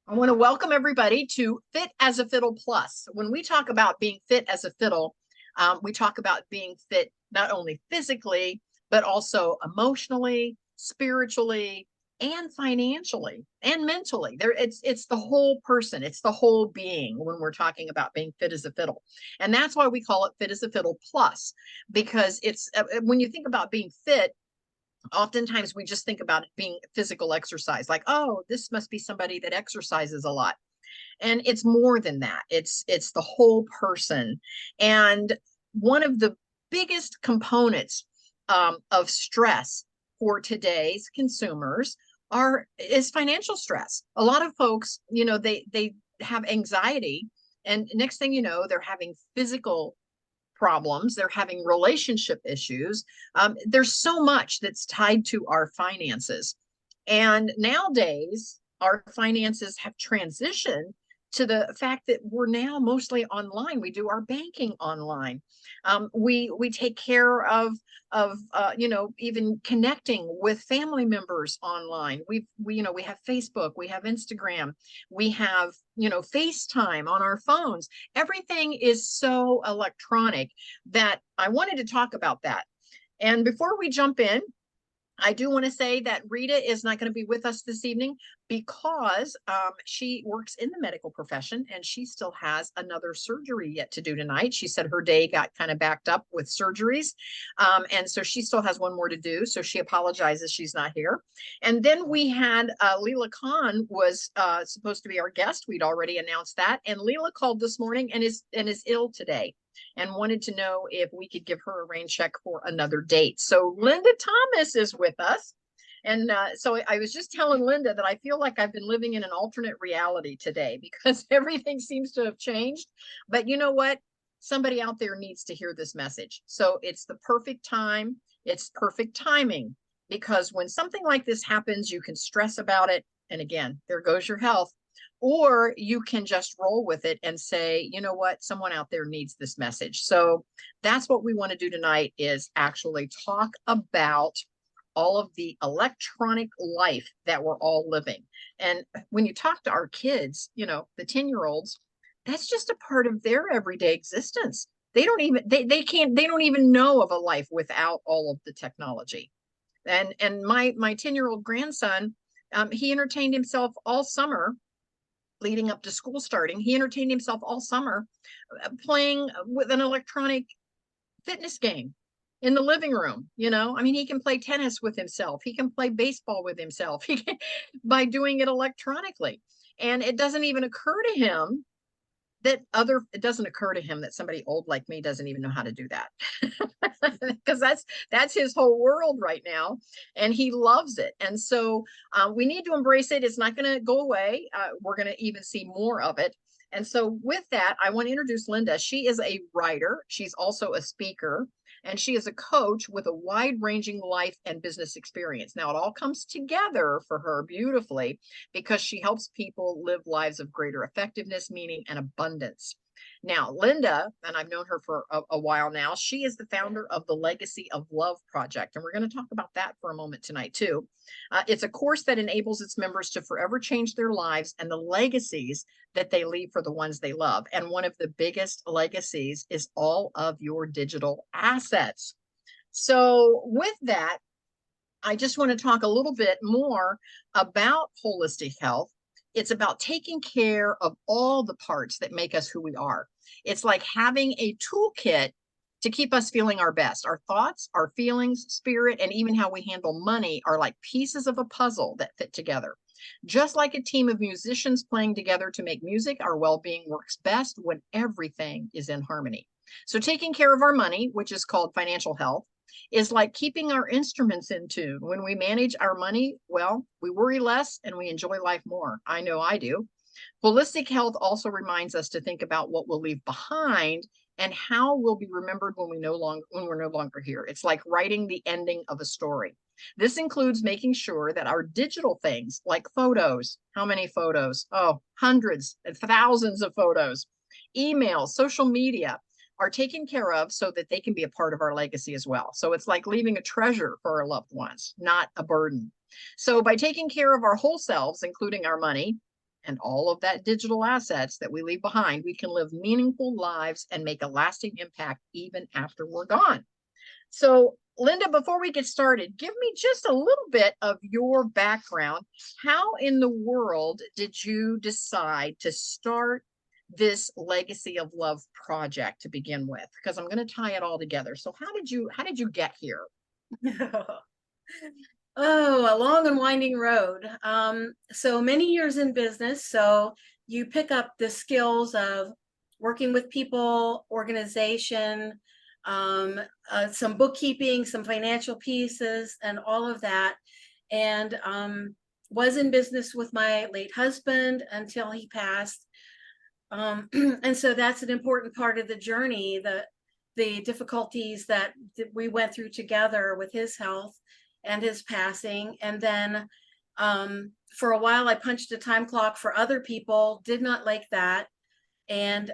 I want to welcome everybody to Fit as a Fiddle Plus. When we talk about being fit as a fiddle, we talk about being fit not only physically, but also emotionally, spiritually, and financially and mentally. It's the whole person, it's the whole being when we're talking about being fit as a fiddle. And that's why we call it Fit as a Fiddle Plus, because it's when you think about being fit, oftentimes we just think about it being physical exercise, like, oh, this must be somebody that exercises a lot. And it's more than that. It's the whole person. And one of the biggest components of stress for today's consumers is financial stress. A lot of folks, they have anxiety, and next thing you know, they're having physical problems, they're having relationship issues. There's so much that's tied to our finances. And nowadays, our finances have transitioned to the fact that we're now mostly online. We do our banking online. We take care of even connecting with family members online. We have Facebook, we have Instagram, we have FaceTime on our phones. Everything is so electronic that I wanted to talk about that. And before we jump in, I do want to say that Rita is not going to be with us this evening because she works in the medical profession and she still has another surgery yet to do tonight. She said her day got kind of backed up with surgeries. And so she still has one more to do. So she apologizes she's not here. And then we had Leela Khan was supposed to be our guest. We'd already announced that. And Leela called this morning and is ill today and wanted to know if we could give her a rain check for another date. So Linda Thomas is with us. And so I was just telling Linda that I feel like I've been living in an alternate reality today because everything seems to have changed. But you know what? Somebody out there needs to hear this message. So it's the perfect time. It's perfect timing, because when something like this happens, you can stress about it. And again, there goes your health. Or you can just roll with it and say, you know what, someone out there needs this message. So that's what we want to do tonight, is actually talk about all of the electronic life that we're all living. And when you talk to our kids, the 10-year-olds, that's just a part of their everyday existence. They don't even know of a life without all of the technology. And my 10-year-old grandson, he entertained himself all summer leading up to school starting. He entertained himself all summer playing with an electronic fitness game in the living room. I mean, he can play tennis with himself. He can play baseball with himself by doing it electronically. And it doesn't even occur to him it doesn't occur to him that somebody old like me doesn't even know how to do that. Because that's his whole world right now, and he loves it. And so we need to embrace it. It's not going to go away. We're going to even see more of it. And so with that, I want to introduce Linda. She is a writer. She's also a speaker, and she is a coach with a wide-ranging life and business experience. Now, it all comes together for her beautifully because she helps people live lives of greater effectiveness, meaning, and abundance. Now, Linda, and I've known her for a while now, she is the founder of the Legacy of Love Project. And we're going to talk about that for a moment tonight, too. It's a course that enables its members to forever change their lives and the legacies that they leave for the ones they love. And one of the biggest legacies is all of your digital assets. So with that, I just want to talk a little bit more about holistic health. It's about taking care of all the parts that make us who we are. It's like having a toolkit to keep us feeling our best. Our thoughts, our feelings, spirit, and even how we handle money are like pieces of a puzzle that fit together. Just like a team of musicians playing together to make music, our well-being works best when everything is in harmony. So taking care of our money, which is called financial health, is like keeping our instruments in tune. When we manage our money well, we worry less and we enjoy life more. I know I do. Holistic health also reminds us to think about what we'll leave behind and how we'll be remembered when we're no longer here. It's like writing the ending of a story. This includes making sure that our digital things like photos, how many photos? Oh, hundreds and thousands of photos, emails, social media, are taken care of so that they can be a part of our legacy as well. So it's like leaving a treasure for our loved ones, not a burden. So by taking care of our whole selves, including our money, and all of that digital assets that we leave behind, we can live meaningful lives and make a lasting impact even after we're gone. So, Linda, before we get started, give me just a little bit of your background. How in the world did you decide to start this Legacy of Love project to begin with? Because I'm going to tie it all together. So, how did you get here? Oh, a long and winding road. So many years in business. So you pick up the skills of working with people, organization, some bookkeeping, some financial pieces, and all of that. And was in business with my late husband until he passed. And so that's an important part of the journey, the difficulties that we went through together with his health and his passing. And then for a while, I punched a time clock for other people, did not like that, and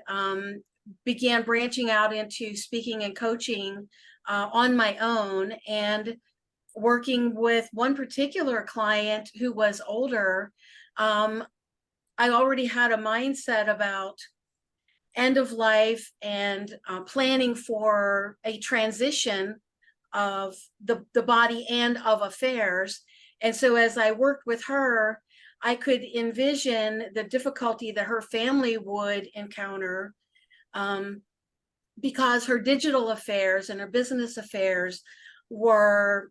began branching out into speaking and coaching on my own, and working with one particular client who was older. I already had a mindset about end of life and planning for a transition of the body and of affairs. And so as I worked with her, I could envision the difficulty that her family would encounter, because her digital affairs and her business affairs were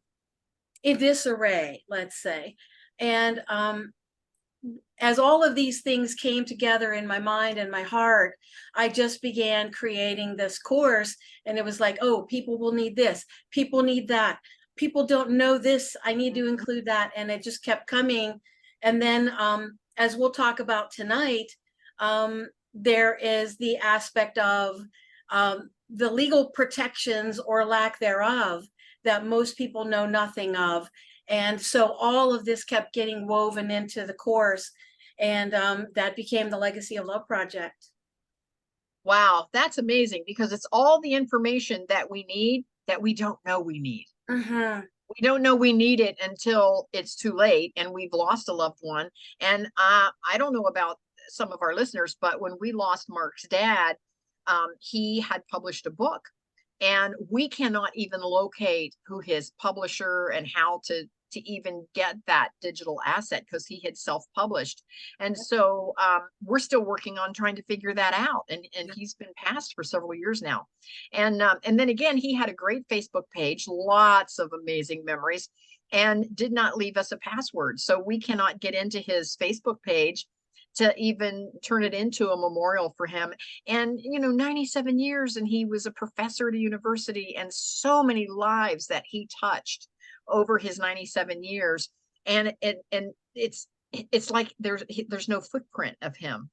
in disarray, let's say. And as all of these things came together in my mind and my heart, I just began creating this course. And it was like, oh, people will need this, people need that, people don't know this, I need to include that. And it just kept coming. And then as we'll talk about tonight, there is the aspect of the legal protections or lack thereof that most people know nothing of. And so all of this kept getting woven into the course, and that became the Legacy of Love project. Wow, that's amazing because it's all the information that we need that we don't know we need. Mm-hmm. We don't know we need it until it's too late and we've lost a loved one. And I don't know about some of our listeners, but when we lost Mark's dad, he had published a book, and we cannot even locate who his publisher and how to even get that digital asset because he had self-published. And so we're still working on trying to figure that out. And he's been passed for several years now. And then again, he had a great Facebook page, lots of amazing memories, and did not leave us a password. So we cannot get into his Facebook page to even turn it into a memorial for him. And, 97 years, and he was a professor at a university, and so many lives that he touched over his 97 years. And it's like there's no footprint of him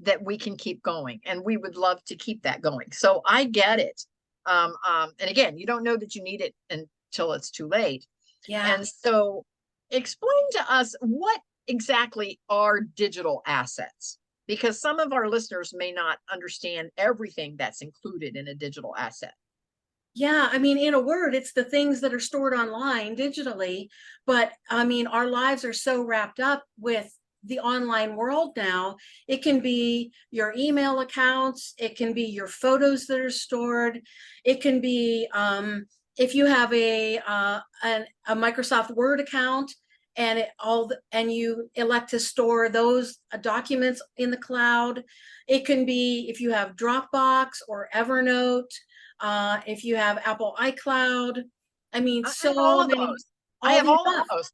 that we can keep going. And we would love to keep that going. So I get it. And again, you don't know that you need it until it's too late. Yeah. And so explain to us what exactly are digital assets, because some of our listeners may not understand everything that's included in a digital asset. Yeah, I mean, in a word, it's the things that are stored online digitally. But I mean, our lives are so wrapped up with the online world now. It can be your email accounts, it can be your photos that are stored, it can be if you have a Microsoft Word account, and and you elect to store those documents in the cloud. It can be if you have Dropbox or Evernote, if you have Apple iCloud. I mean, I have all so of many, those. I all have the all of above.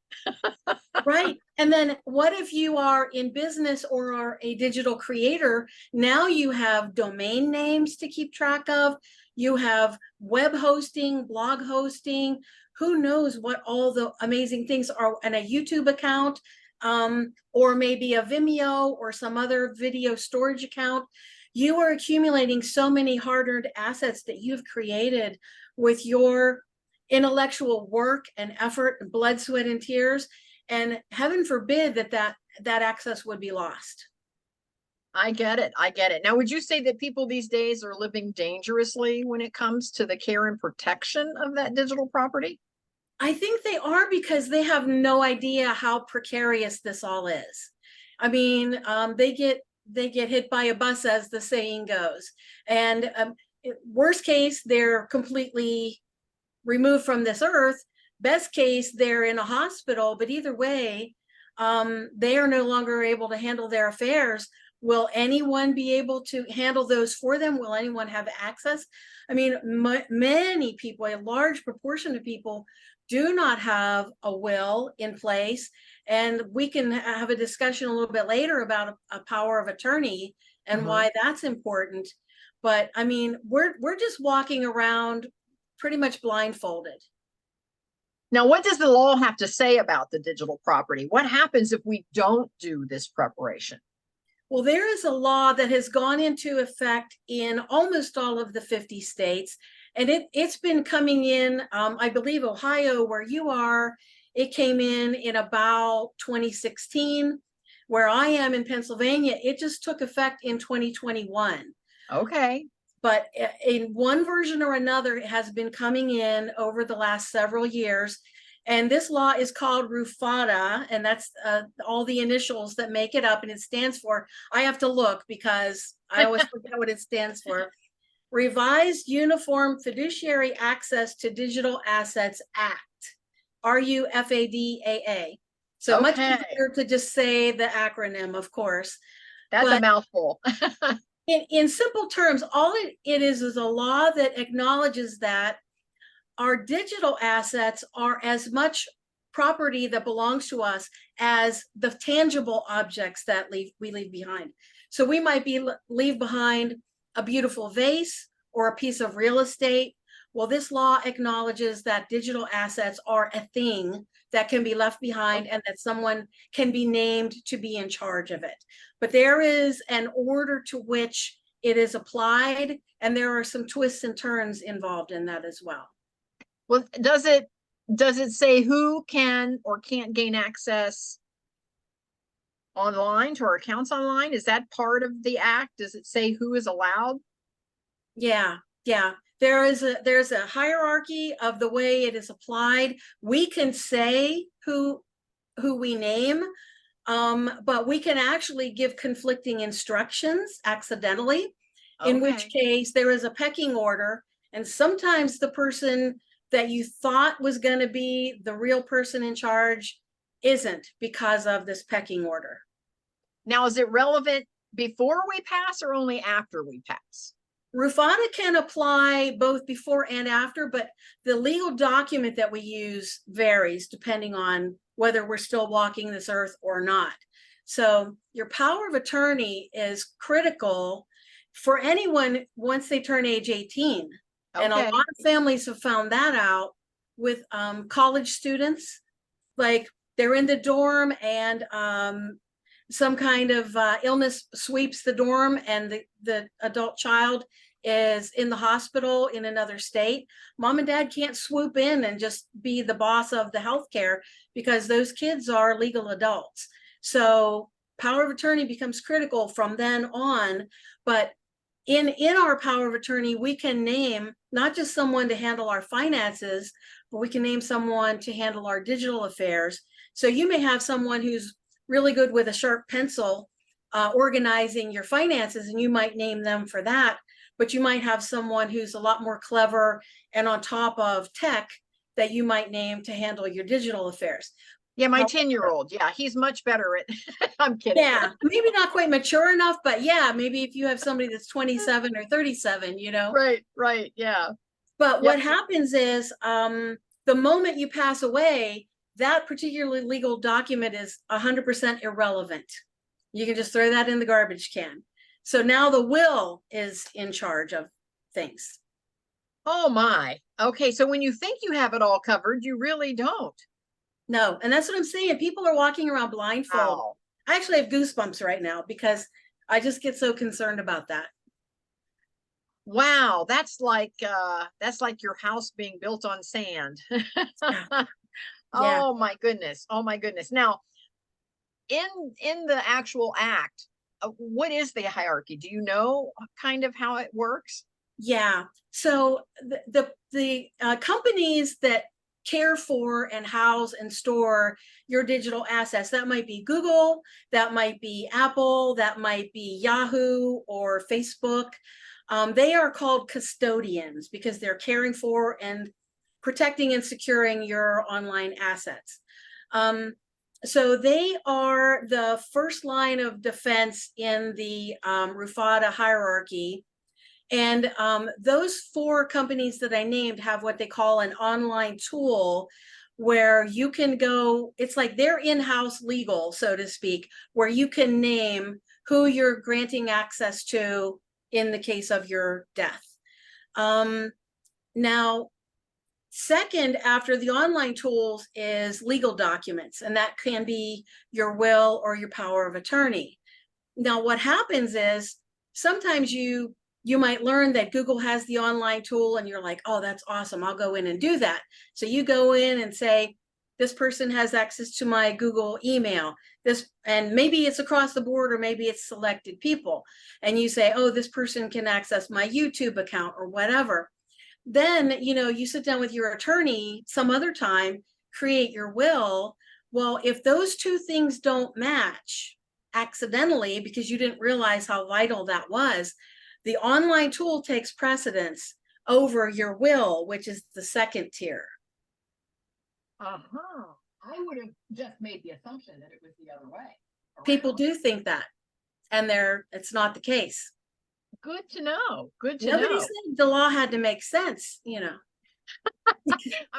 those. Right. And then what if you are in business or are a digital creator? Now you have domain names to keep track of. You have web hosting, blog hosting. Who knows what all the amazing things are, and a YouTube account, or maybe a Vimeo or some other video storage account. You are accumulating so many hard-earned assets that you've created with your intellectual work and effort and blood, sweat, and tears. And heaven forbid that access would be lost. I get it. I get it. Now, would you say that people these days are living dangerously when it comes to the care and protection of that digital property? I think they are, because they have no idea how precarious this all is. I mean, they get hit by a bus, as the saying goes. And worst case, they're completely removed from this earth. Best case, they're in a hospital. But either way, they are no longer able to handle their affairs. Will anyone be able to handle those for them? Will anyone have access? I mean, many people, a large proportion of people, do not have a will in place. And we can have a discussion a little bit later about a power of attorney and Mhm. why that's important. But I mean, we're just walking around pretty much blindfolded. Now, what does the law have to say about the digital property? What happens if we don't do this preparation? Well, there is a law that has gone into effect in almost all of the 50 states, and it's been coming in, I believe, Ohio, where you are, it came in about 2016. Where I am in Pennsylvania, it just took effect in 2021. Okay. But in one version or another, it has been coming in over the last several years. And this law is called RUFADA, and that's all the initials that make it up. And it stands for, I have to look because I always forget what it stands for. Revised Uniform Fiduciary Access to Digital Assets Act, RUFADAA. So much Okay. easier to just say the acronym, of course. That's a But mouthful. in simple terms, all it is a law that acknowledges that our digital assets are as much property that belongs to us as the tangible objects that we leave behind. So we might leave behind a beautiful vase or a piece of real estate. Well, this law acknowledges that digital assets are a thing that can be left behind and that someone can be named to be in charge of it. But there is an order to which it is applied, and there are some twists and turns involved in that as well. Well, does it say who can or can't gain access online to our accounts online? Is that part of the act? Does it say who is allowed? Yeah, yeah. There's a hierarchy of the way it is applied. We can say who we name, but we can actually give conflicting instructions accidentally, in which Okay. case there is a pecking order. And sometimes the person that you thought was going to be the real person in charge isn't, because of this pecking order. Now, is it relevant before we pass or only after we pass? RUFADA can apply both before and after, but the legal document that we use varies depending on whether we're still walking this earth or not. So your power of attorney is critical for anyone once they turn age 18. And a lot Okay. of families have found that out with college students. Like, they're in the dorm and some kind of illness sweeps the dorm, and the adult child is in the hospital in another state. Mom and dad can't swoop in and just be the boss of the healthcare, because those kids are legal adults. So power of attorney becomes critical from then on. But in our power of attorney, we can name not just someone to handle our finances, but we can name someone to handle our digital affairs. So you may have someone who's really good with a sharp pencil organizing your finances, and you might name them for that. But you might have someone who's a lot more clever and on top of tech that you might name to handle your digital affairs. Yeah, my However, 10-year-old. Yeah, he's much better at I'm kidding. yeah, maybe not quite mature enough, but yeah, maybe if you have somebody that's 27 or 37, Right, right. Yeah. But Yep. what happens is the moment you pass away, that particular legal document is 100% irrelevant. You can just throw that in the garbage can. So now the will is in charge of things. Oh my. Okay, so when you think you have it all covered, you really don't. No, and that's what I'm saying. People are walking around blindfold. Wow. I actually have goosebumps right now because I just get so concerned about that. Wow, that's like your house being built on sand. Yeah. Yeah. Oh my goodness. Oh my goodness. Now, in the actual act, what is the hierarchy? Do you know kind of how it works? Yeah. So the companies that care for and house and store your digital assets. That might be Google, that might be Apple, that might be Yahoo or Facebook. They are called custodians because they're caring for and protecting and securing your online assets. So they are the first line of defense in the RUFADA hierarchy. And those 4 companies that I named have what they call an online tool where you can go, it's like their in-house legal, so to speak, where you can name who you're granting access to in the case of your death. Now, second, after the online tools is legal documents, and that can be your will or your power of attorney. Now, what happens is sometimes you might learn that Google has the online tool and you're like, oh, that's awesome, I'll go in and do that. So you go in and say, this person has access to my Google email, and maybe it's across the board or maybe it's selected people. And you say, oh, this person can access my YouTube account or whatever. Then, you sit down with your attorney some other time, create your will. Well, if those 2 things don't match accidentally because you didn't realize how vital that was, the online tool takes precedence over your will, which is the second tier. Uh-huh. I would have just made the assumption that it was the other way. People do think that, and it's not the case. Good to know. Good to Nobody know. said the law had to make sense, I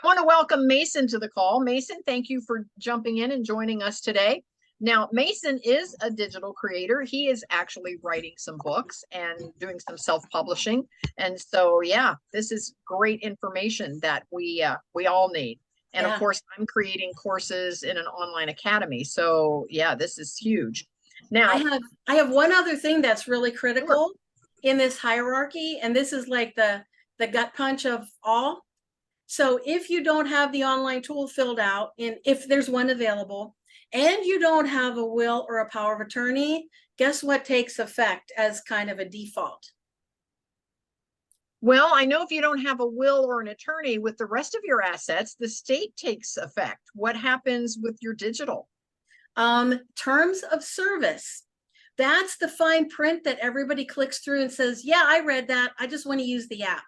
want to welcome Mason to the call. Mason, thank you for jumping in and joining us today. Now, Mason is a digital creator. He is actually writing some books and doing some self-publishing. And so, yeah, this is great information that we all need. And of course, I'm creating courses in an online academy. So, yeah, this is huge. Now, I have one other thing that's really critical in this hierarchy, and this is like the gut punch of all. So if you don't have the online tool filled out, and if there's one available, and you don't have a will or a power of attorney, guess what takes effect as kind of a default? Well, I know if you don't have a will or an attorney with the rest of your assets, the state takes effect. What happens with your digital? Terms of service. That's the fine print that everybody clicks through and says, yeah, I read that, I just want to use the app.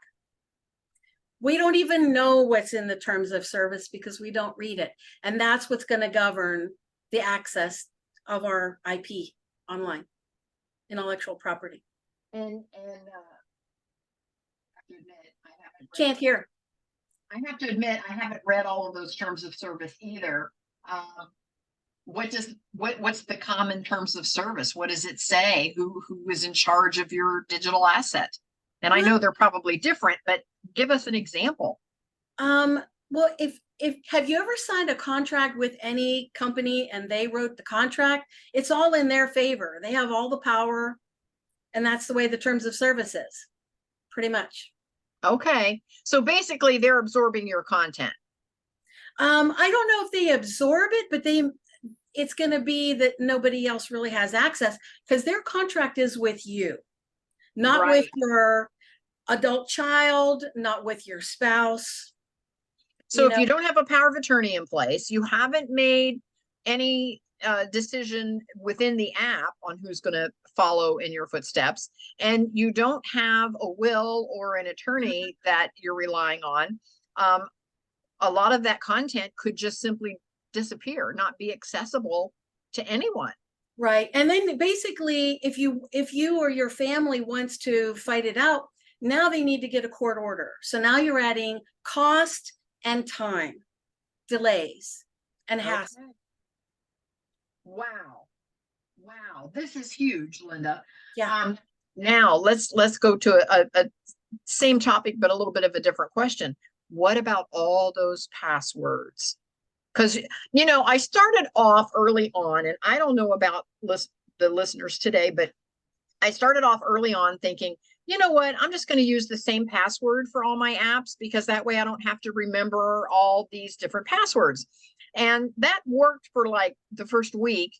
We don't even know what's in the terms of service because we don't read it. And that's what's going to govern the access of our IP online, intellectual property. And I have to admit, Can't hear. I have to admit, I haven't read all of those terms of service either. What's the common terms of service? What does it say? Who is in charge of your digital asset? And I know they're probably different, but give us an example. Well, if have you ever signed a contract with any company and they wrote the contract? It's all in their favor. They have all the power, and that's the way the terms of service is, pretty much. Okay, so basically they're absorbing your content. I don't know if they absorb it, but it's going to be that nobody else really has access because their contract is with you, not with your adult child, not with your spouse. So if you don't have a power of attorney in place, you haven't made any decision within the app on who's going to follow in your footsteps, and you don't have a will or an attorney that you're relying on, a lot of that content could just simply disappear, not be accessible to anyone. Right. And then basically, if you or your family wants to fight it out, now they need to get a court order. So now you're adding cost and time, delays, and hassle. Okay. Wow, this is huge, Linda. Yeah. Now let's go to a same topic, but a little bit of a different question. What about all those passwords? Because, I started off early on, and I don't know about the listeners today, but I started off early on thinking, you know what, I'm just going to use the same password for all my apps because that way I don't have to remember all these different passwords. And that worked for like the first week.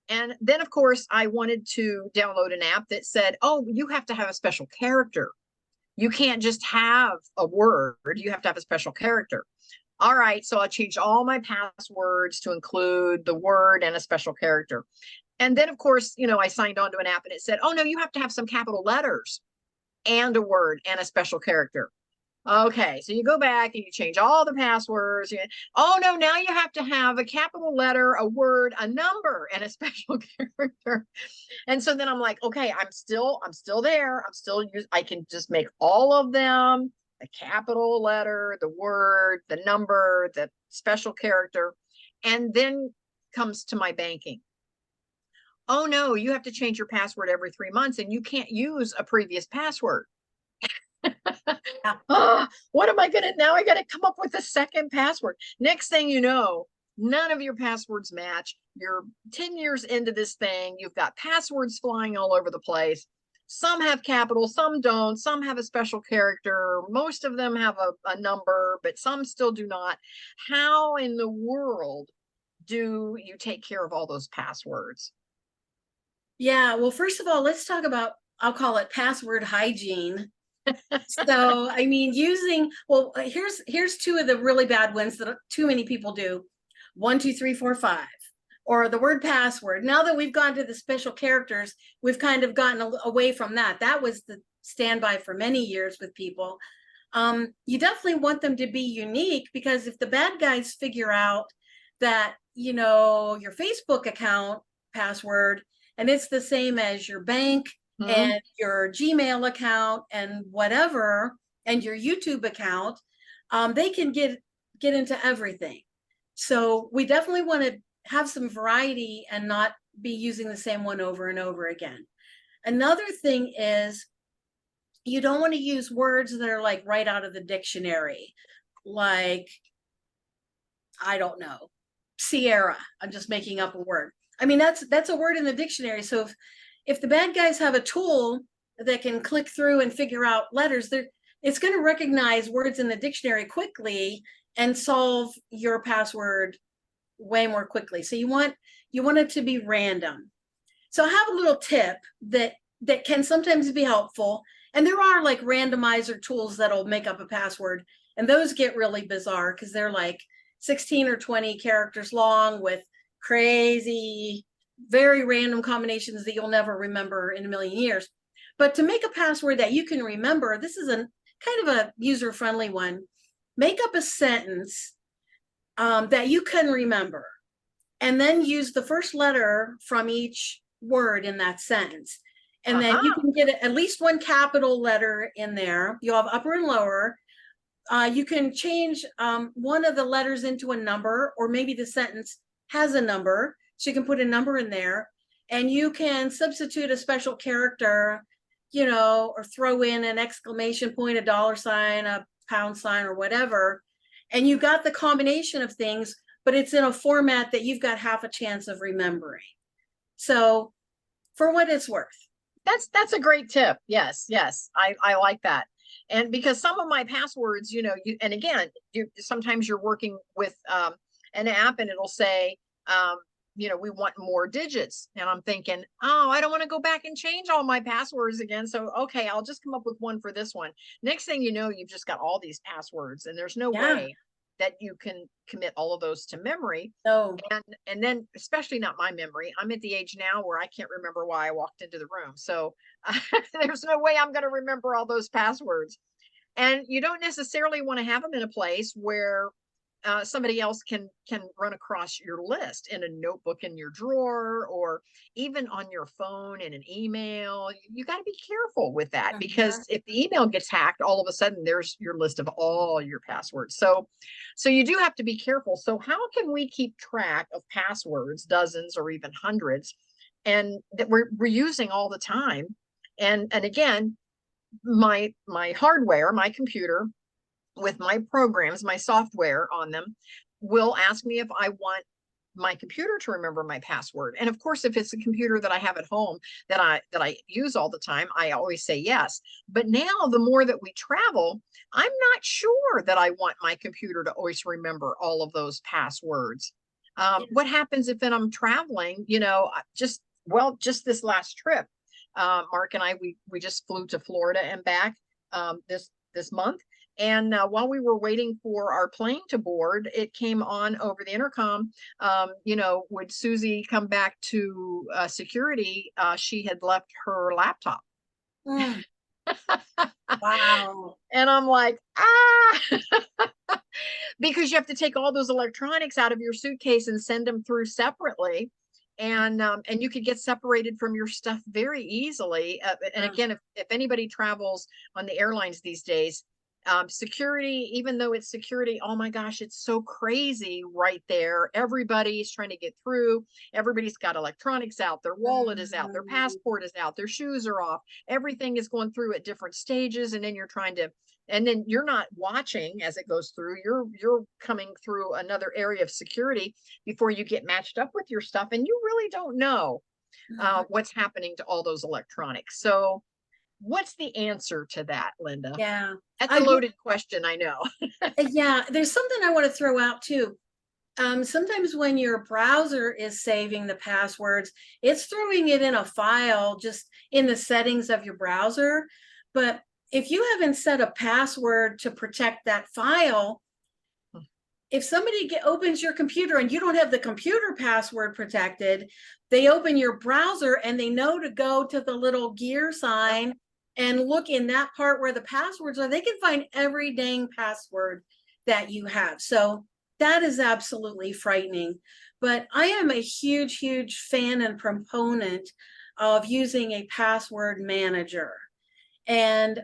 And then, of course, I wanted to download an app that said, oh, you have to have a special character. You can't just have a word, you have to have a special character. All right, so I changed all my passwords to include the word and a special character. And then, of course, I signed on to an app and it said, oh, no, you have to have some capital letters and a word and a special character. Okay, so you go back and you change all the passwords. Oh no, now you have to have a capital letter, a word, a number, and a special character. And so then I'm like, okay, I'm still there. I can just make all of them the capital letter, the word, the number, the special character, and then comes to my banking. Oh no, you have to change your password every 3 months and you can't use a previous password. What am I gonna now? I gotta come up with a second password. Next thing you know, none of your passwords match. You're 10 years into this thing. You've got passwords flying all over the place. Some have capital, some don't. Some have a special character. Most of them have a number, but some still do not. How in the world do you take care of all those passwords? Yeah, well, first of all, let's talk about, I'll call it password hygiene. So, I mean, well, here's two of the really bad ones that too many people do. 1, 2, 3, 4, 5, or the word password. Now that we've gone to the special characters, we've kind of gotten away from that. That was the standby for many years with people. You definitely want them to be unique, because if the bad guys figure out that, your Facebook account password, and it's the same as your bank and your Gmail account and whatever, and your YouTube account, they can get into everything. So we definitely want to have some variety and not be using the same one over and over again. Another thing is, you don't want to use words that are like right out of the dictionary, like, I don't know, Sierra. I'm just making up a word. I mean, that's a word in the dictionary. So if the bad guys have a tool that can click through and figure out letters, it's going to recognize words in the dictionary quickly and solve your password way more quickly. So you want it to be random. So I have a little tip that can sometimes be helpful. And there are like randomizer tools that'll make up a password, and those get really bizarre because they're like 16 or 20 characters long with crazy, very random combinations that you'll never remember in a million years. But to make a password that you can remember, this is a kind of a user-friendly one. Make up a sentence that you can remember, and then use the first letter from each word in that sentence. And then you can get at least one capital letter in there. You'll have upper and lower. You can change one of the letters into a number, or maybe the sentence has a number, so you can put a number in there, and you can substitute a special character, or throw in an exclamation point, a dollar sign, a pound sign, or whatever, and you got the combination of things, but it's in a format that you've got half a chance of remembering. So for what it's worth. That's a great tip. Yes, I like that. And because some of my passwords, and again, sometimes you're working with an app and it'll say, we want more digits. And I'm thinking, oh, I don't want to go back and change all my passwords again. So, okay, I'll just come up with one for this one. Next thing you know, you've just got all these passwords, and there's no way that you can commit all of those to memory. No. And then, especially not my memory. I'm at the age now where I can't remember why I walked into the room. So there's no way I'm going to remember all those passwords. And you don't necessarily want to have them in a place where somebody else can run across your list in a notebook in your drawer, or even on your phone in an email. You got to be careful with that, because if the email gets hacked, all of a sudden there's your list of all your passwords. So you do have to be careful. So how can we keep track of passwords, dozens or even hundreds, and that we're using all the time? And again, my hardware, my computer, with my programs, my software on them, will ask me if I want my computer to remember my password. And of course, if it's a computer that I have at home that I use all the time, I always say yes. But now, the more that we travel, I'm not sure that I want my computer to always remember all of those passwords. What happens if I'm traveling? Just this last trip, Mark and I, we just flew to Florida and back this month. And while we were waiting for our plane to board, it came on over the intercom. Would Susie come back to security? She had left her laptop. Mm, wow. And I'm like, ah, because you have to take all those electronics out of your suitcase and send them through separately. And you could get separated from your stuff very easily. And again, if anybody travels on the airlines these days, security, even though it's security, oh my gosh, it's so crazy right there. Everybody's trying to get through. Everybody's got electronics out. Their wallet is out. Their passport is out. Their shoes are off. Everything is going through at different stages. And then you're not watching as it goes through. You're coming through another area of security before you get matched up with your stuff. And you really don't know what's happening to all those electronics. So what's the answer to that, Linda? Yeah. That's a loaded question, I know. Yeah, there's something I want to throw out too. Sometimes when your browser is saving the passwords, it's throwing it in a file just in the settings of your browser. But if you haven't set a password to protect that file, if somebody opens your computer and you don't have the computer password protected, they open your browser and they know to go to the little gear sign and look in that part where the passwords are. They can find every dang password that you have. So that is absolutely frightening. But I am a huge, huge fan and proponent of using a password manager. And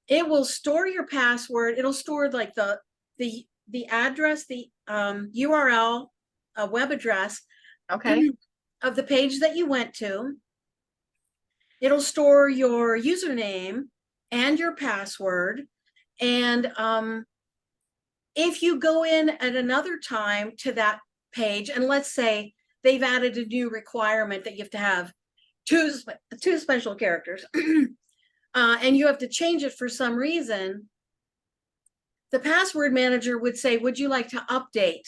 it will store your password. It'll store like the address, the URL, web address of the page that you went to. It'll store your username and your password. And if you go in at another time to that page, and let's say they've added a new requirement that you have to have two special characters, and you have to change it for some reason, the password manager would say, would you like to update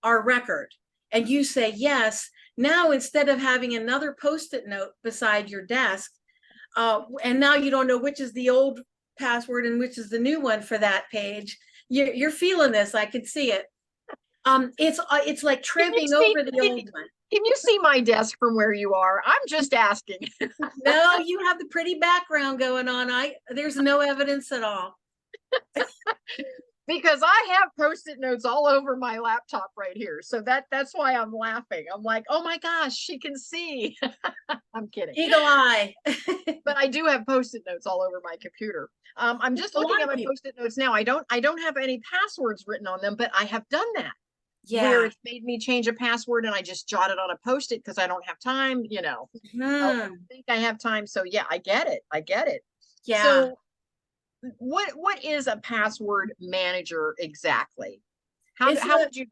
our record? And you say yes. Now, instead of having another Post-it note beside your desk, and now you don't know which is the old password and which is the new one for that page, you're feeling this. I can see it. It's like tramping over the old one. Can you see my desk from where you are? I'm just asking. No, you have the pretty background going on. There's no evidence at all. Because I have Post-it notes all over my laptop right here. So that's why I'm laughing. I'm like, oh my gosh, she can see. I'm kidding. Eagle eye. But I do have Post-it notes all over my computer. I'm just looking at my Post-it notes now. I don't have any passwords written on them, but I have done that. Yeah. Where it's made me change a password and I just jot it on a Post-it because I don't have time, I think I have time. So yeah, I get it. Yeah. So what is a password manager exactly? How would you?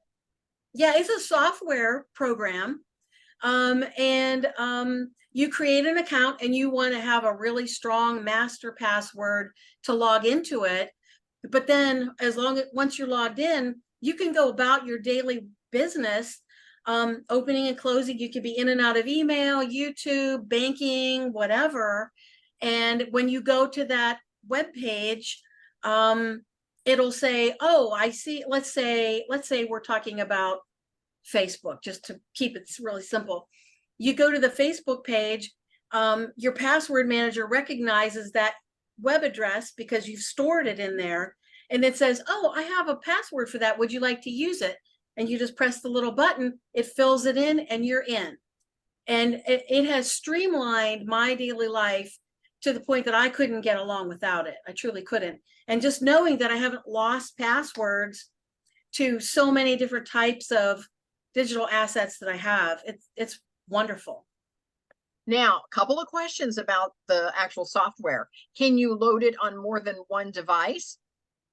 Yeah, it's a software program. And you create an account and you want to have a really strong master password to log into it. But then once you're logged in, you can go about your daily business, opening and closing. You could be in and out of email, YouTube, banking, whatever. And when you go to that web page, it'll say, oh, I see. Let's say we're talking about Facebook, just to keep it really simple. You go to the Facebook page, your password manager recognizes that web address because you've stored it in there. And it says, oh, I have a password for that. Would you like to use it? And you just press the little button, it fills it in and you're in. And it has streamlined my daily life to the point that I couldn't get along without it. I truly couldn't. And just knowing that I haven't lost passwords to so many different types of digital assets that I have, it's wonderful. Now, a couple of questions about the actual software. Can you load it on more than one device?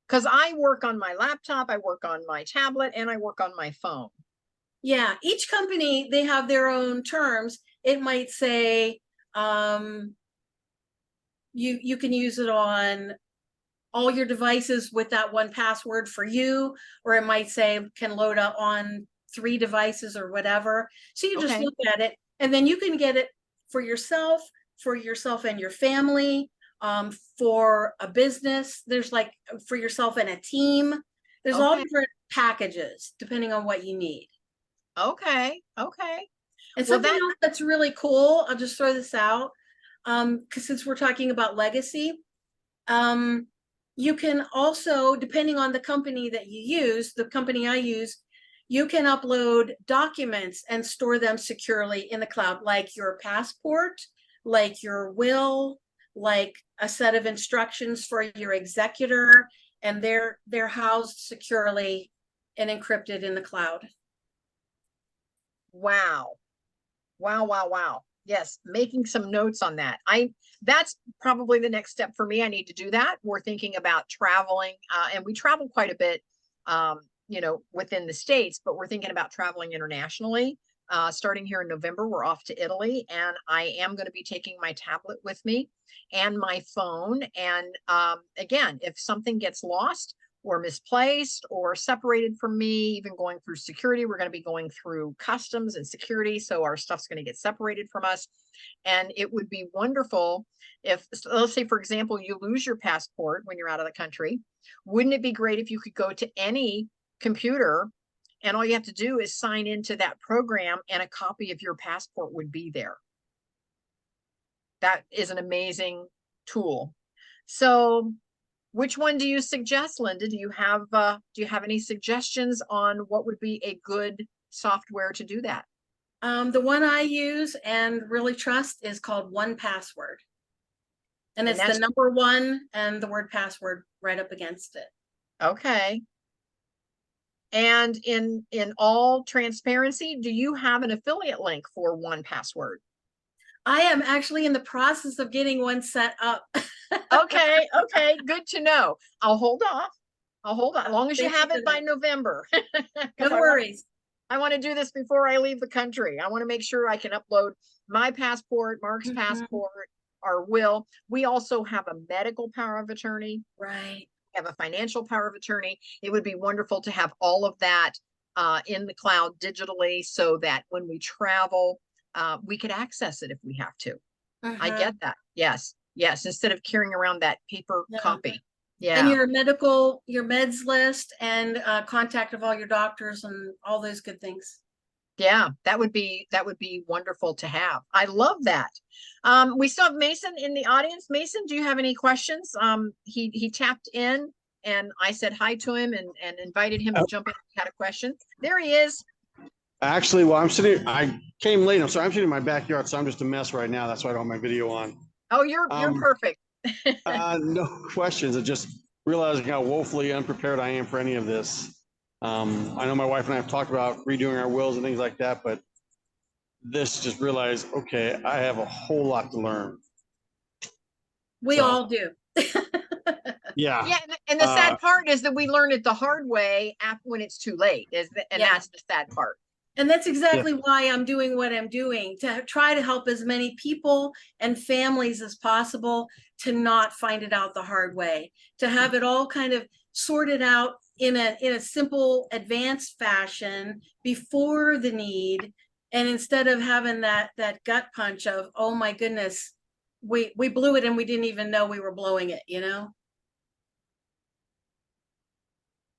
Because I work on my laptop, I work on my tablet, and I work on my phone. Yeah, each company, they have their own terms. It might say you can use it on all your devices with that one password for you, or it might say can load up on 3 devices or whatever. So you just look at it, and then you can get it for yourself and your family. For a business, there's like for yourself and a team, there's all Okay. different packages depending on what you need. Okay. Okay. And Well, something that, else that's really cool, I'll just throw this out, because since we're talking about legacy, um, you can also, depending on the company that you use, the company I use, you can upload documents and store them securely in the cloud, like your passport, like your will, like a set of instructions for your executor, and they're housed securely and encrypted in the cloud. wow. Wow, wow, wow. Yes, making some notes on that. That's probably the next step for me. I need to do that. We're thinking about traveling, and we travel quite a bit, within the States, but we're thinking about traveling internationally. Starting here in November, we're off to Italy, and I am going to be taking my tablet with me and my phone. And again, if something gets lost, or misplaced or separated from me, even going through security. We're going to be going through customs and security. So our stuff's going to get separated from us. And it would be wonderful if, let's say, for example, you lose your passport when you're out of the country. Wouldn't it be great if you could go to any computer and all you have to do is sign into that program and a copy of your passport would be there? That is an amazing tool. So which one do you suggest, Linda? Do you have any suggestions on what would be a good software to do that? The one I use and really trust is called 1Password. And And it's the that's number one and the word password right up against it. okay. And in all transparency, do you have an affiliate link for 1Password? I am actually in the process of getting one set up. Okay, okay, good to know. I'll hold off. I'll hold on as long as you Thank you have for it by that. November. No Because worries. I want to do this before I leave the country. I want to make sure I can upload my passport, Mark's Mhm. passport, our will. We also have a medical power of attorney, Right. have a financial power of attorney. It would be wonderful to have all of that in the cloud digitally so that when we travel, we could access it if we have to. I get Mhm. that. Yes. Yes. Instead of carrying around that paper Yeah. copy. And Yeah. your meds list and contact of all your doctors and all those good things. Yeah, that would be wonderful to have. I love that. We still have Mason in the audience. Mason, do you have any questions? He tapped in and I said hi to him and invited him to jump in if he had a question. There he is. Actually, well, I came late. I'm sorry. I'm sitting in my backyard, so I'm just a mess right now. That's why I don't have my video on. Oh, you're Um, perfect. no questions. I just realizing how woefully unprepared I am for any of this. I know my wife and I have talked about redoing our wills and things like that, but this just realized, okay, I have a whole lot to learn. We So, all do. yeah. Yeah, and the Uh, sad part is that we learn it the hard way after when it's too late. And Yeah. that's the sad part. And that's yeah. exactly why I'm doing what I'm doing, to try to help as many people and families as possible to not find it out the hard way, to have it all kind of sorted out in a simple advanced fashion before the need, and instead of having that gut punch of, oh my goodness, we blew it and we didn't even know we were blowing it, you know?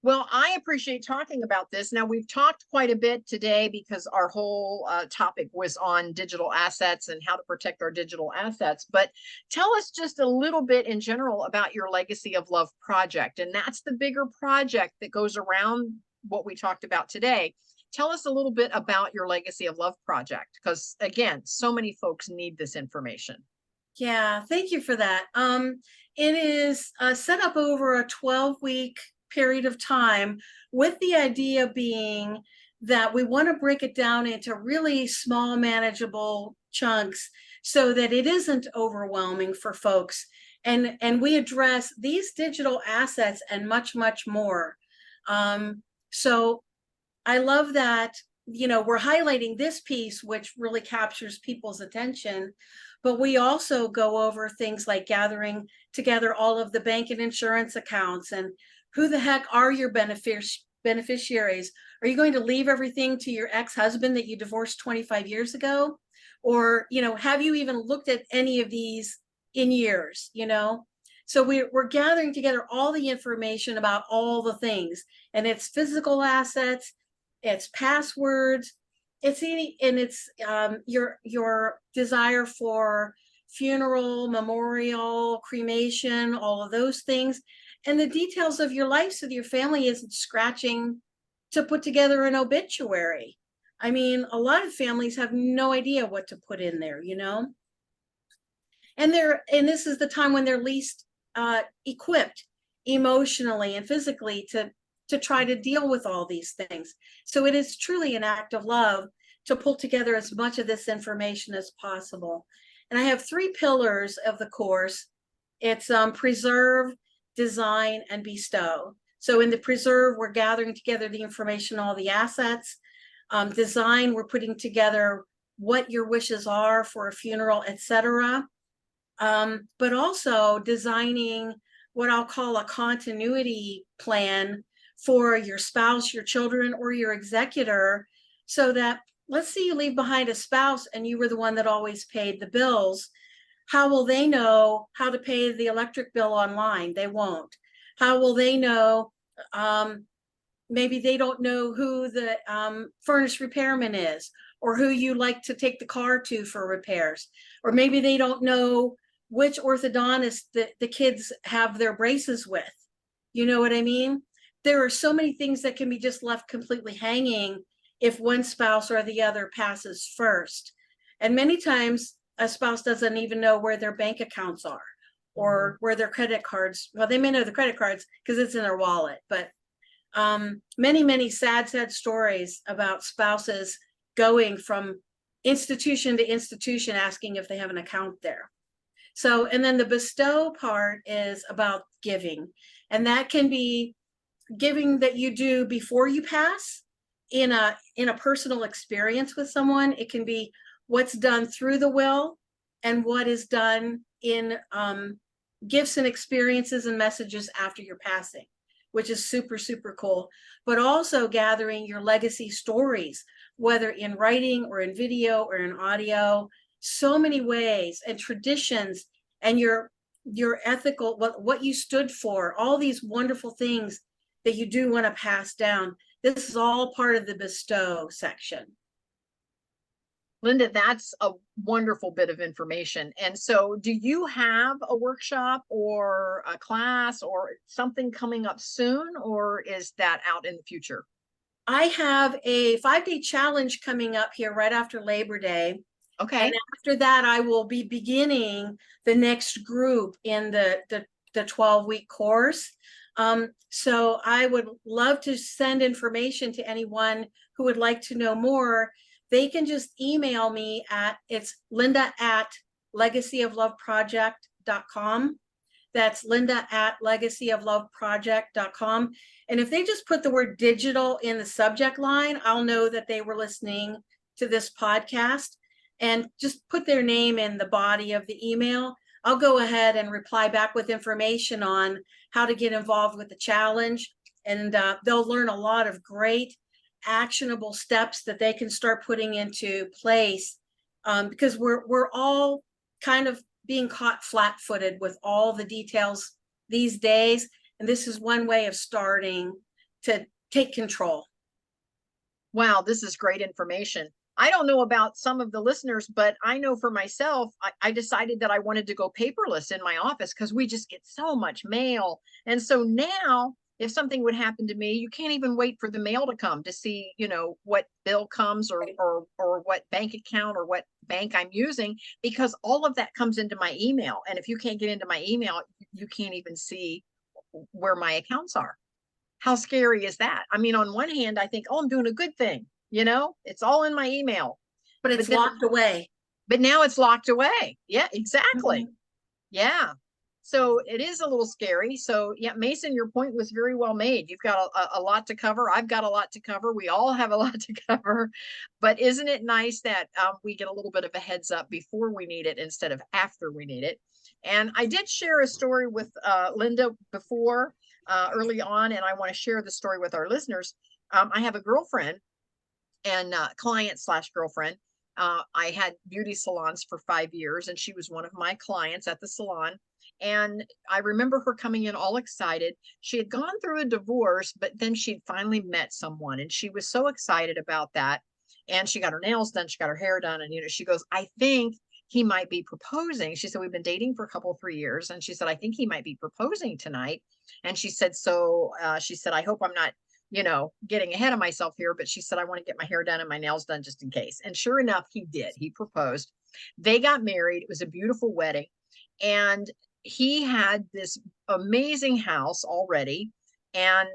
Well, I appreciate talking about this. Now, we've talked quite a bit today because our whole topic was on digital assets and how to protect our digital assets. But tell us just a little bit in general about your Legacy of Love project. And that's the bigger project that goes around what we talked about today. Tell us a little bit about your Legacy of Love project, because again, so many folks need this information. Yeah, thank you for that. It is set up over a 12-week period of time, with the idea being that we want to break it down into really small, manageable chunks so that it isn't overwhelming for folks. And we address these digital assets and much, much more. So I love that, we're highlighting this piece, which really captures people's attention, but we also go over things like gathering together all of the bank and insurance accounts, and who the heck are your beneficiaries? Are you going to leave everything to your ex-husband that you divorced 25 years ago? Or, have you even looked at any of these in years, you know? So we're gathering together all the information about all the things, and it's physical assets, it's passwords, it's your desire for funeral, memorial, cremation, all of those things, and the details of your life so that your family isn't scratching to put together an obituary. I mean, a lot of families have no idea what to put in there, you know? And this is the time when they're least equipped emotionally and physically to try to deal with all these things. So it is truly an act of love to pull together as much of this information as possible. And I have 3 pillars of the course. It's preserve, design, and bestow. So in the preserve, we're gathering together the information, all the assets. Design, we're putting together what your wishes are for a funeral, etc. But also designing what I'll call a continuity plan for your spouse, your children, or your executor, so that, let's say you leave behind a spouse and you were the one that always paid the bills. How will they know how to pay the electric bill online? They won't. How will they know? Maybe they don't know who the furnace repairman is, or who you like to take the car to for repairs. Or maybe they don't know which orthodontist the kids have their braces with. You know what I mean? There are so many things that can be just left completely hanging if one spouse or the other passes first. And many times a spouse doesn't even know where their bank accounts are, or where their credit cards, well, they may know the credit cards because it's in their wallet, but many sad stories about spouses going from institution to institution asking if they have an account there. So, and then the bestow part is about giving, and that can be giving that you do before you pass in a personal experience with someone. It can be what's done through the will and what is done in gifts and experiences and messages after your passing, which is super cool. But also gathering your legacy stories, whether in writing or in video or in audio, so many ways, and traditions, and your ethical, what you stood for, all these wonderful things that you do want to pass down. This is all part of the bestow section. Linda, that's a wonderful bit of information. And so do you have a workshop or a class or something coming up soon, or is that out in the future? I have a 5-day challenge coming up here right after Labor Day. Okay. And after that, I will be beginning the next group in the 12-week course. So I would love to send information to anyone who would like to know more. They can just email me it's linda@legacyofloveproject.com. That's linda@legacyofloveproject.com. And if they just put the word digital in the subject line, I'll know that they were listening to this podcast. And just put their name in the body of the email. I'll go ahead and reply back with information on how to get involved with the challenge. And they'll learn a lot of great actionable steps that they can start putting into place, because we're all kind of being caught flat-footed with all the details these days. And this is one way of starting to take control. Wow, this is great information. I don't know about some of the listeners, but I know for myself, I decided that I wanted to go paperless in my office because we just get so much mail. And so now, if something would happen to me, you can't even wait for the mail to come to see, what bill comes or what bank account or what bank I'm using, because all of that comes into my email. And if you can't get into my email, you can't even see where my accounts are. How scary is that? I mean, on one hand, I think, oh, I'm doing a good thing. It's all in my email. But it's locked away. But now it's locked away. Yeah, exactly. Yeah. So it is a little scary. So yeah, Mason, your point was very well made. You've got a lot to cover. I've got a lot to cover. We all have a lot to cover. But isn't it nice that we get a little bit of a heads up before we need it instead of after we need it? And I did share a story with Linda before early on, and I want to share the story with our listeners. I have a girlfriend and client/girlfriend, I had beauty salons for 5 years, and she was one of my clients at the salon. And I remember her coming in all excited. She had gone through a divorce, but then she'd finally met someone, and she was so excited about that. And she got her nails done, she got her hair done, and she goes, I think he might be proposing. She said, we've been dating for a couple, 3 years. And she said, I think he might be proposing tonight. And she said, she said, I hope I'm not, getting ahead of myself here. But she said, I want to get my hair done and my nails done just in case. And sure enough, he did. He proposed. They got married. It was a beautiful wedding. And he had this amazing house already. And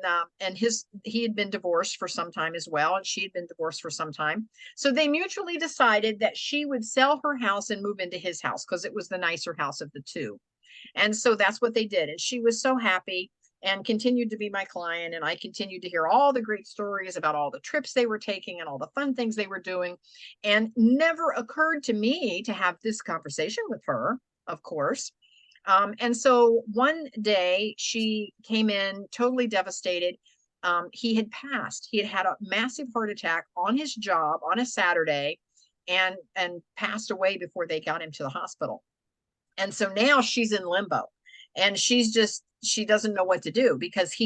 he had been divorced for some time as well, and she had been divorced for some time. So they mutually decided that she would sell her house and move into his house because it was the nicer house of the two. And so that's what they did. And she was so happy and continued to be my client. And I continued to hear all the great stories about all the trips they were taking and all the fun things they were doing. And never occurred to me to have this conversation with her, of course. And so one day she came in totally devastated. He had passed. He had had a massive heart attack on his job on a Saturday and passed away before they got him to the hospital. And so now she's in limbo, and she doesn't know what to do because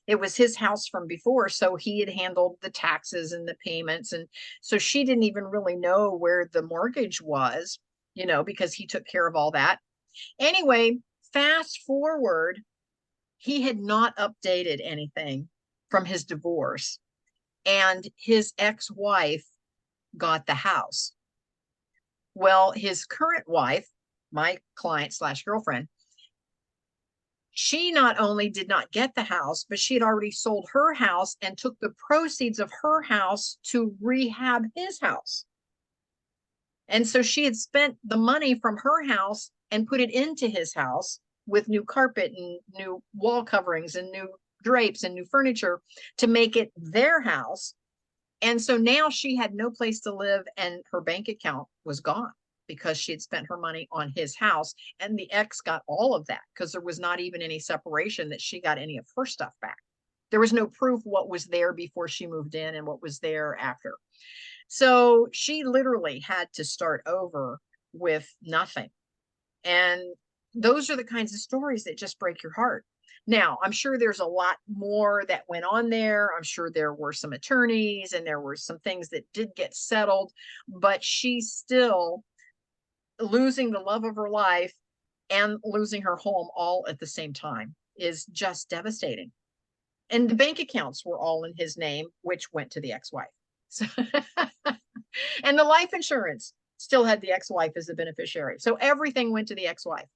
it was his house from before. So he had handled the taxes and the payments. And so she didn't even really know where the mortgage was, because he took care of all that. Anyway, fast forward, he had not updated anything from his divorce, and his ex-wife got the house. Well, his current wife, my client / girlfriend, she not only did not get the house, but she had already sold her house and took the proceeds of her house to rehab his house. And so she had spent the money from her house and put it into his house with new carpet and new wall coverings and new drapes and new furniture to make it their house. And so now she had no place to live, and her bank account was gone because she had spent her money on his house. And the ex got all of that because there was not even any separation that she got any of her stuff back. There was no proof what was there before she moved in and what was there after. So she literally had to start over with nothing. And those are the kinds of stories that just break your heart. Now, I'm sure there's a lot more that went on there. I'm sure there were some attorneys and there were some things that did get settled, but she's still losing the love of her life and losing her home all at the same time is just devastating. And the bank accounts were all in his name, which went to the ex-wife. So and the life insurance still had the ex-wife as the beneficiary. So everything went to the ex-wife.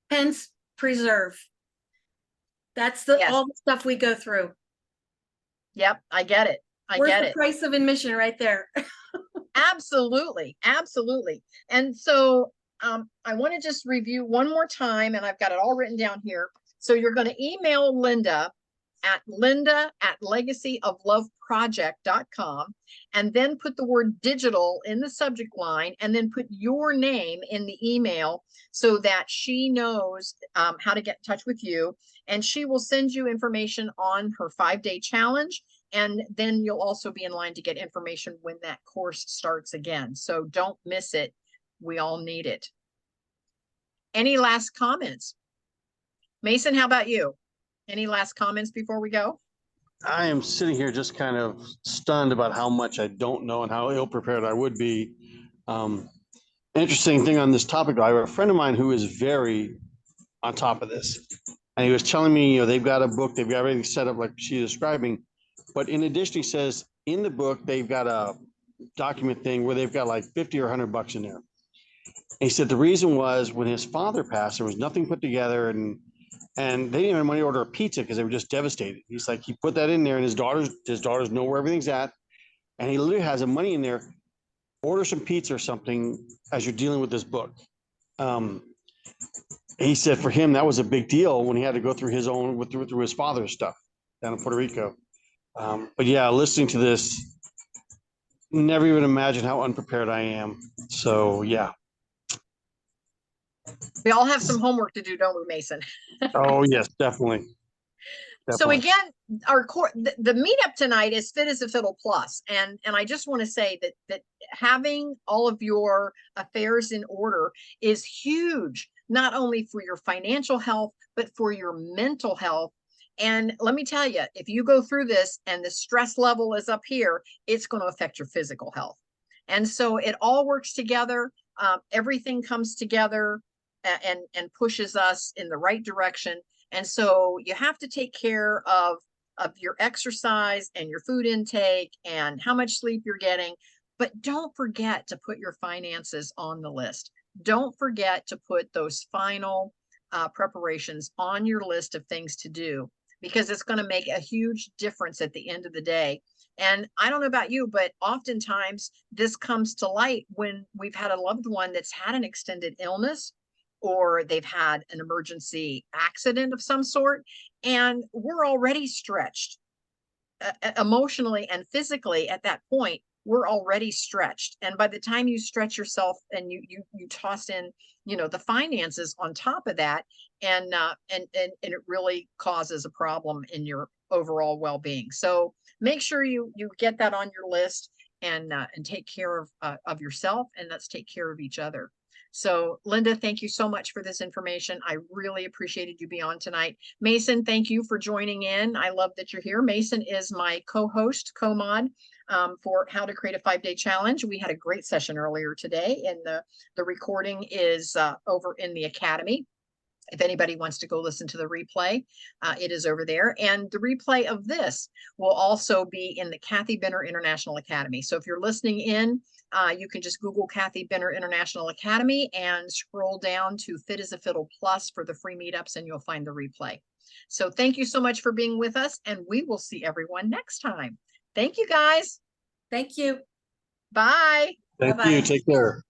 Hence, preserve. That's Yes. all the stuff we go through. Yep, I get it. Where's the price of admission right there? Absolutely. Absolutely. And so I want to just review one more time, and I've got it all written down here. So you're going to email Linda at legacyofloveproject.com, and then put the word digital in the subject line, and then put your name in the email so that she knows how to get in touch with you. And she will send you information on her 5-day challenge. And then you'll also be in line to get information when that course starts again. So don't miss it. We all need it. Any last comments? Mason, how about you? Any last comments before we go? I am sitting here just kind of stunned about how much I don't know and how ill prepared I would be. Interesting thing on this topic, I have a friend of mine who is very on top of this. And he was telling me, they've got a book, they've got everything set up like she's describing. But in addition, he says in the book, they've got a document thing where they've got like 50 or 100 bucks in there. And he said the reason was when his father passed, there was nothing put together, and they didn't even have money to order a pizza because they were just devastated. He's like, he put that in there, and his daughters know where everything's at. And he literally has the money in there. Order some pizza or something as you're dealing with this book. He said for him, that was a big deal when he had to go through his own, through his father's stuff down in Puerto Rico. But yeah, listening to this, never even imagined how unprepared I am. So yeah. We all have some homework to do, don't we, Mason? Oh yes, definitely. So Definitely. again, our core, the meetup tonight is Fit as a Fiddle Plus. And I just want to say that having all of your affairs in order is huge, not only for your financial health, but for your mental health. And let me tell you, if you go through this and the stress level is up here, it's going to affect your physical health. And so it all works together. Everything comes together and pushes us in the right direction. And so you have to take care of your exercise and your food intake and how much sleep you're getting. But don't forget to put your finances on the list. Don't forget to put those final preparations on your list of things to do, because it's going to make a huge difference at the end of the day. And I don't know about you, but oftentimes this comes to light when we've had a loved one that's had an extended illness, or they've had an emergency accident of some sort, and we're already stretched emotionally and physically at that point. We're already stretched, and by the time you stretch yourself and you toss in, the finances on top of that, and it really causes a problem in your overall well-being. So make sure you get that on your list, and take care of yourself, and let's take care of each other. So Linda, thank you so much for this information. I really appreciated you being on tonight. Mason, thank you for joining in. I love that you're here. Mason is my co-host, co-mod, for How to Create a 5-Day Challenge. We had a great session earlier today, and the recording is over in the Academy. If anybody wants to go listen to the replay, it is over there. And the replay of this will also be in the Kathy Benner International Academy. So if you're listening in, you can just Google Kathy Benner International Academy and scroll down to Fit as a Fiddle Plus for the free meetups, and you'll find the replay. So thank you so much for being with us, and we will see everyone next time. Thank you, guys. Thank you. Bye. Thank Bye-bye. you. Take care.